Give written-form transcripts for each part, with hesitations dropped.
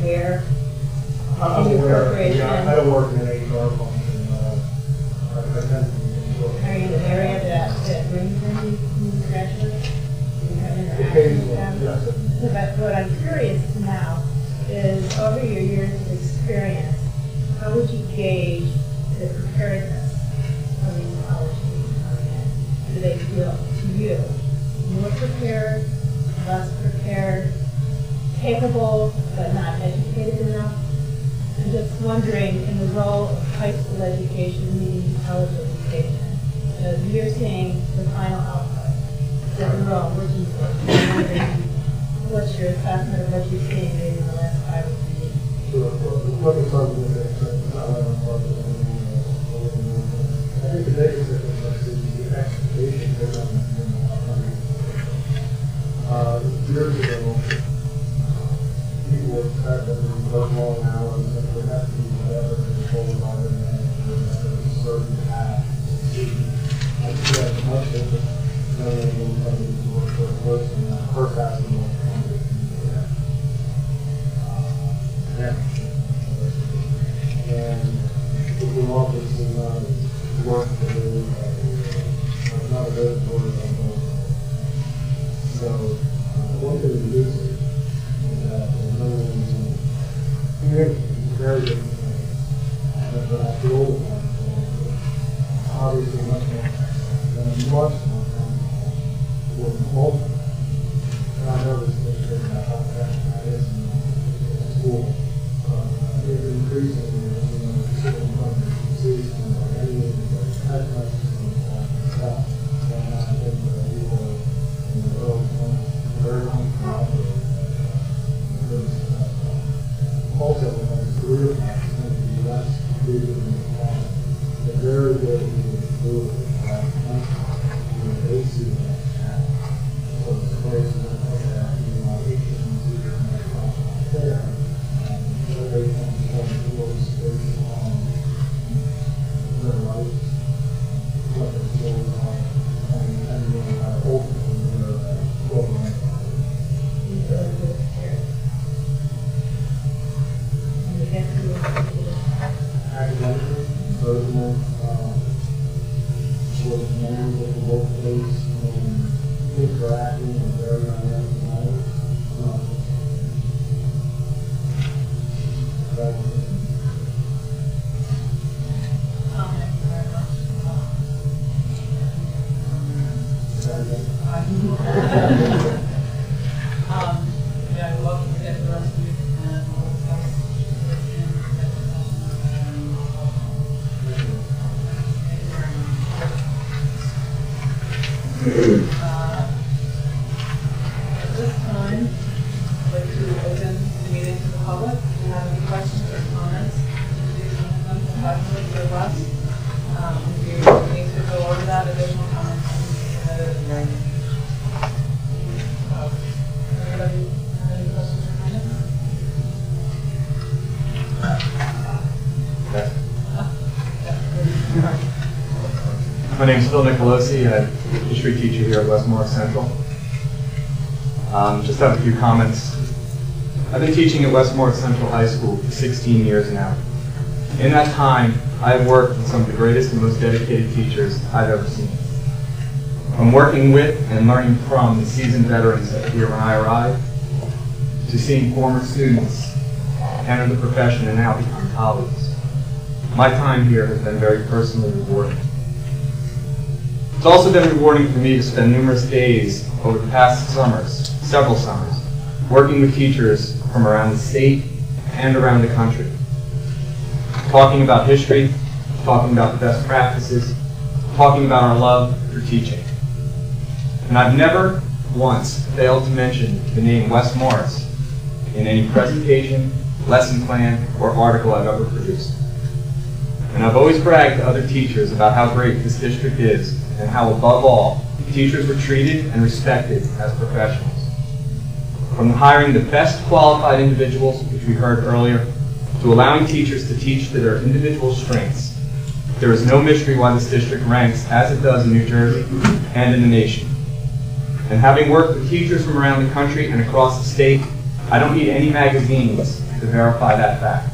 aware I'm of your aware. corporation? Yeah, I don't work in an HR function. I tend to be. Are you in an area that brings in new graduates? Do you have interactions with them? Yes. But what I'm curious to know is, over your years of experience, how would you gauge the preparedness of these college students coming in? Do they feel, to you, more prepared, less prepared, capable but not educated enough? I'm just wondering, in the role of high school education meeting college education, you're seeing the final output, the role, what do you think? What's your assessment of what you're seeing maybe in the last 5 or 6 years? Sure. Let me start with the I think the biggest difference is the expectation that years ago, people expect that we work long hours, that we have to be whatever control of our certain path. I think that's much different than somebody who works for a person, first asking what and if we want this to work not a good word. So one thing to do is that no one's community is very different. But I feel obviously much more important. And I know this is that is in school. It's increasing, sitting in front of the seats and any that much stuff. And I think people in the world very uncomfortable. Also, career paths tend to be less bigger than the past. They're very good at doing it. They see that. So it's close to that. There. Academically, personal, with members of the workplace, interacting and very dynamic. Yeah, I'd love to get the rest of you and we'll discuss at this time, I'd like to open the meeting to the public. If you have any questions or comments, please limit them to 5 minutes or less. If you need to go over that, additional comments can be submitted in writing. Anybody have any questions or comments? My name is Phil Nicolosi. I'm a history teacher here at Westmore Central. Just have a few comments. I've been teaching at Westmore Central High School for 16 years now. In that time, I've worked with some of the greatest and most dedicated teachers I've ever seen. From working with and learning from the seasoned veterans here when I arrived, to seeing former students enter the profession and now become colleagues. My time here has been very personally rewarding. It's also been rewarding for me to spend numerous days over the past summers, several summers, working with teachers from around the state and around the country. Talking about history, talking about the best practices, talking about our love for teaching. And I've never once failed to mention the name Wes Morris in any presentation, lesson plan, or article I've ever produced. And I've always bragged to other teachers about how great this district is and how, above all, teachers were treated and respected as professionals. From hiring the best qualified individuals, which we heard earlier, to allowing teachers to teach to their individual strengths, there is no mystery why this district ranks as it does in New Jersey and in the nation. And having worked with teachers from around the country and across the state, I don't need any magazines to verify that fact.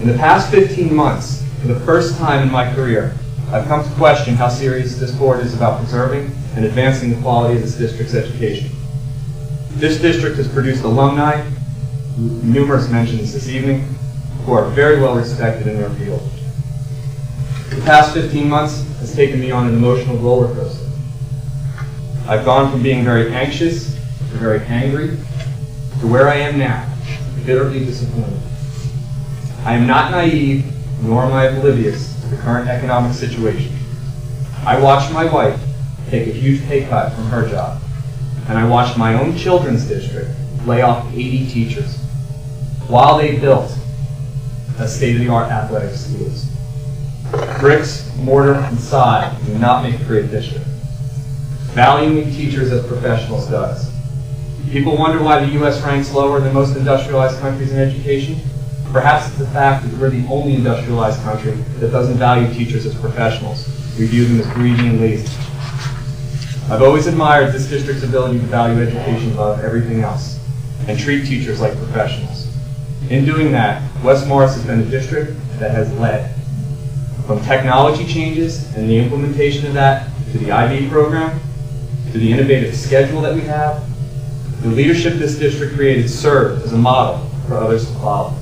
In the past 15 months, for the first time in my career, I've come to question how serious this board is about preserving and advancing the quality of this district's education. This district has produced alumni, numerous mentions this evening, who are very well respected in their field. The past 15 months has taken me on an emotional roller coaster. I've gone from being very anxious to very angry to where I am now, bitterly disappointed. I am not naive, nor am I oblivious to the current economic situation. I watched my wife take a huge pay cut from her job, and I watched my own children's district lay off 80 teachers while they built a state-of-the-art athletic schools. Bricks, mortar, and sod do not make a great district. Valuing teachers as professionals does. People wonder why the U.S. ranks lower than most industrialized countries in education. Perhaps it's the fact that we're the only industrialized country that doesn't value teachers as professionals. We view them as greedy and lazy. I've always admired this district's ability to value education above everything else and treat teachers like professionals. In doing that, West Morris has been a district that has led. From technology changes and the implementation of that, to the IB program, to the innovative schedule that we have, the leadership this district created served as a model for others to follow.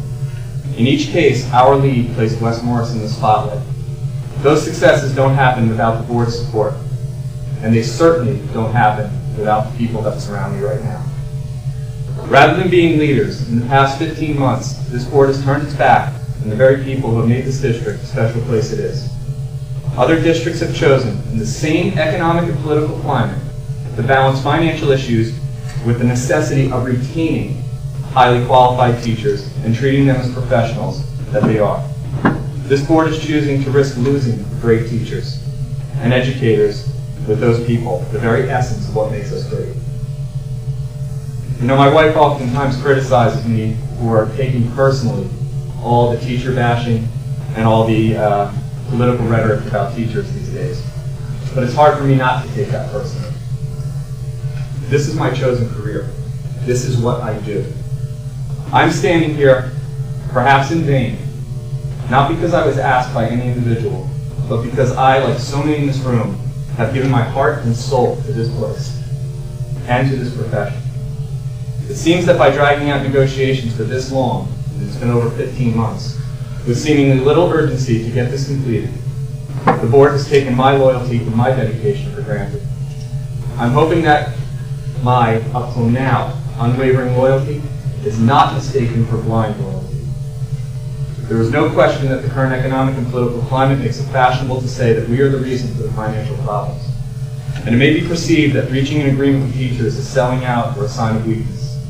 In each case, our lead placed West Morris in the spotlight. Those successes don't happen without the board's support, and they certainly don't happen without the people that surround me right now. Rather than being leaders, in the past 15 months, this board has turned its back on the very people who have made this district the special place it is. Other districts have chosen, in the same economic and political climate, to balance financial issues with the necessity of retaining highly qualified teachers and treating them as professionals that they are. This board is choosing to risk losing great teachers and educators with those people, the very essence of what makes us great. You know, my wife oftentimes criticizes me for taking personally all the teacher bashing and all the political rhetoric about teachers these days. But it's hard for me not to take that personally. This is my chosen career. This is what I do. I'm standing here, perhaps in vain, not because I was asked by any individual, but because I, like so many in this room, have given my heart and soul to this place and to this profession. It seems that by dragging out negotiations for this long, and it's been over 15 months, with seemingly little urgency to get this completed, the board has taken my loyalty and my dedication for granted. I'm hoping that my, up till now, unwavering loyalty is not mistaken for blind loyalty. There is no question that the current economic and political climate makes it fashionable to say that we are the reason for the financial problems. And it may be perceived that reaching an agreement with teachers is selling out or a sign of weakness.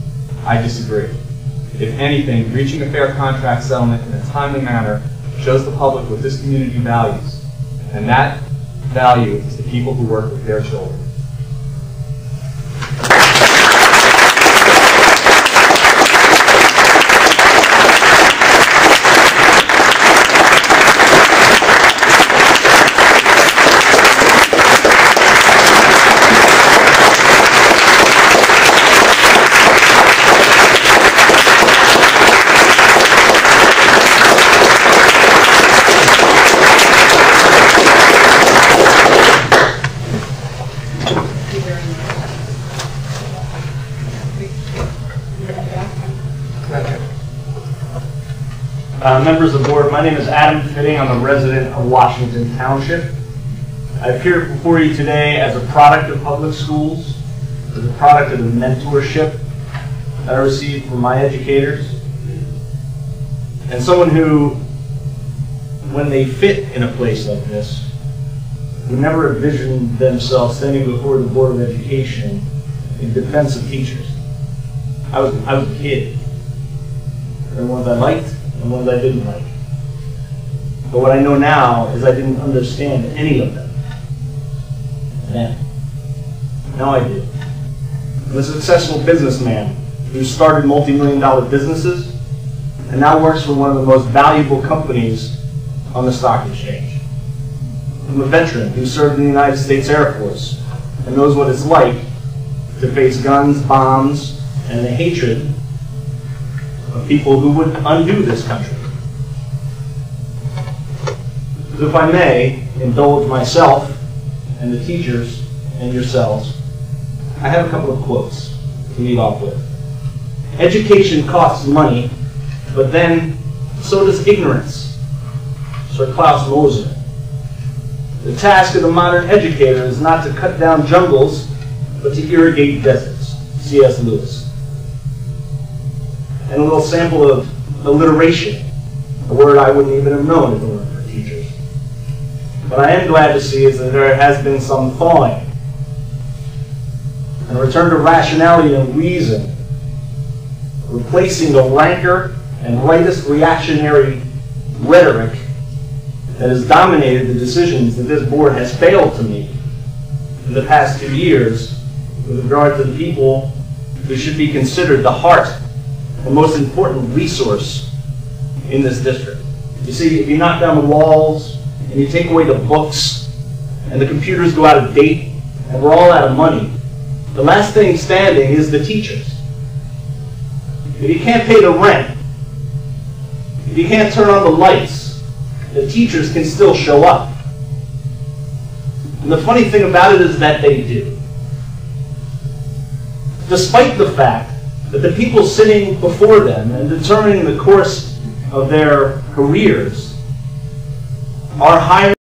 I disagree. If anything, reaching a fair contract settlement in a timely manner shows the public what this community values. And that value is the people who work with their children. Members of the board, my name is Adam Fitting. I'm a resident of Washington Township. I appear before you today as a product of public schools, as a product of the mentorship that I received from my educators, and someone who, when they fit in a place like this, would never envision themselves standing before the Board of Education in defense of teachers. I was a kid. There were ones I liked and ones I didn't like. But what I know now is I didn't understand any of them then. Now I do. I'm a successful businessman who started multi-million-dollar businesses and now works for one of the most valuable companies on the stock exchange. I'm a veteran who served in the United States Air Force and knows what it's like to face guns, bombs, and the hatred of people who would undo this country. If I may indulge myself and the teachers and yourselves, I have a couple of quotes to lead off with. Education costs money, but then so does ignorance. Sir Klaus Moser. The task of the modern educator is not to cut down jungles, but to irrigate deserts. C.S. Lewis. And a little sample of alliteration, a word I wouldn't even have known if it weren't for teachers. What I am glad to see is that there has been some thawing and a return to rationality and reason, replacing the rancor and rightist reactionary rhetoric that has dominated the decisions that this board has failed to make in the past 2 years with regard to the people who should be considered the heart and most important resource in this district. You see, if you knock down the walls and you take away the books and the computers go out of date and we're all out of money, the last thing standing is the teachers. If you can't pay the rent, if you can't turn on the lights, the teachers can still show up. And the funny thing about it is that they do. Despite the fact that the people sitting before them and determining the course of their careers are hiring